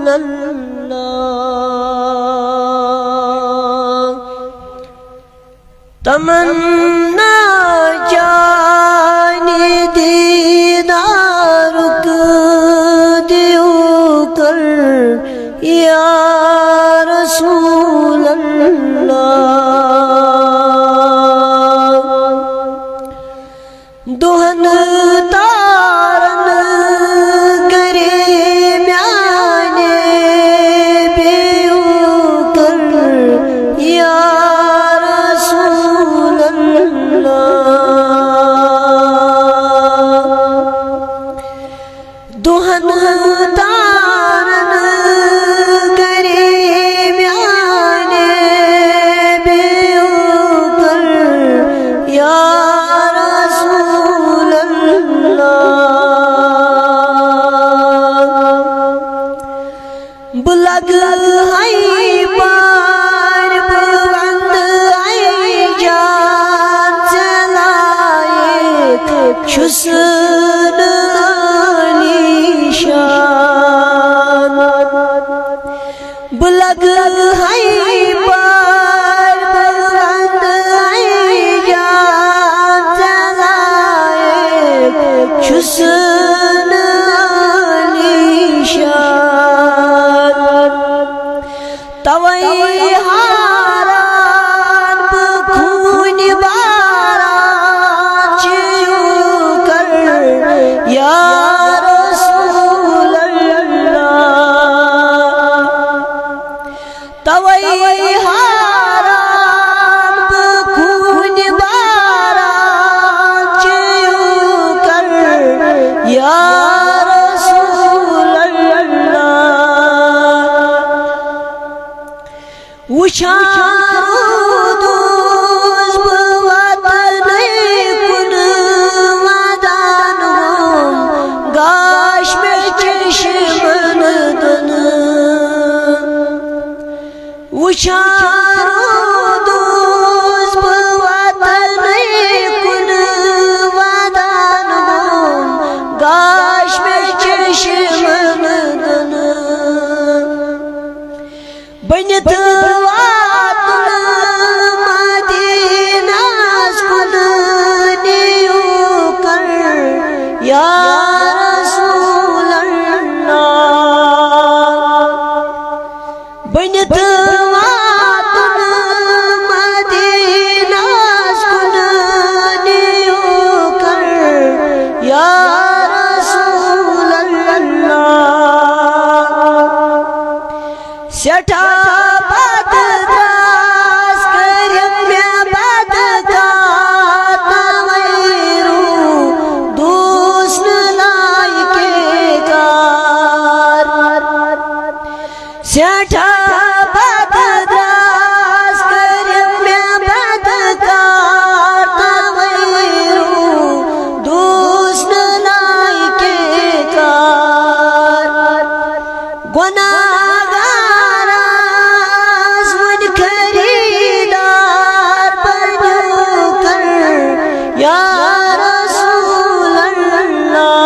तमन्ना जाने दीदार दियो कर या रसूल अल्लाह। दुहन तारन करे म्याने बेऊ कर या रसूल अल्लाह। दुहन तारन करे म्याने बेऊ कर या बुलग हाई पार बुलंद आई जान चलाए हुस्न निशान। बुलग हाई पार बुलंद आई जान चलाए हुस्न निशान। तवई हारान खून बारान चियो कर या रसूल अल्लाह। तवई हारान खून बारान चियो कर या उशारोदोज बवतने कुन वादान हम गाश में चश्मन दन। उशारोदोज बवतने कुन वादान हम गाश में चश्मन दन। बनत या रसूल अल्लाह। बनत वातन मदीना सुन नियो कर या रसूल अल्लाह। सेठा सेठा बददास कर मैं बदकार तवैरू दुश्मन लाई के कार। गुनाहगार आज़मुन खरीदार बनो कर या रसूल अल्लाह।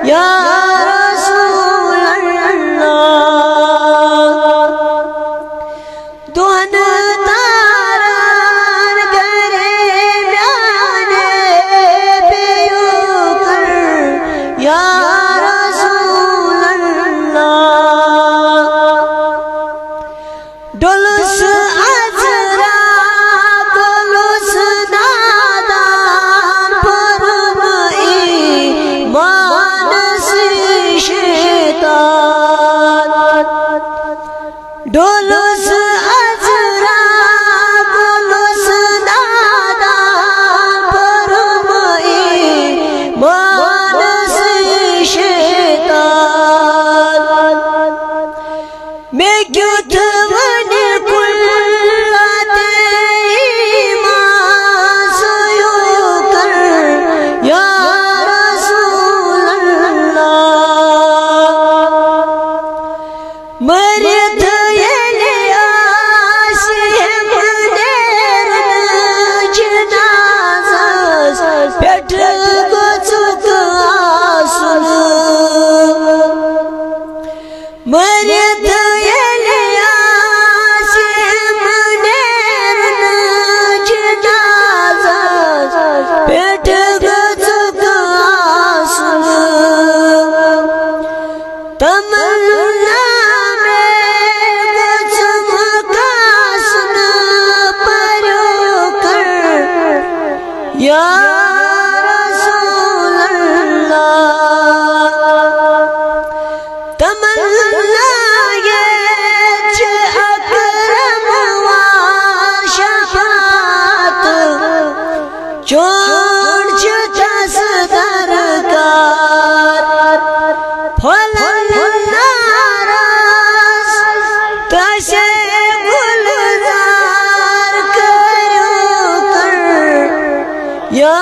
या रसूल अल्लाह। दुहन तारान करे म्याने बेयो कर या रसूल अल्लाह। डुलस अजरा डुलस नादान परम ईमान शैतान। डुलस अजरा चोण तस दरकार फलनारस तसे गुलजार करू कर या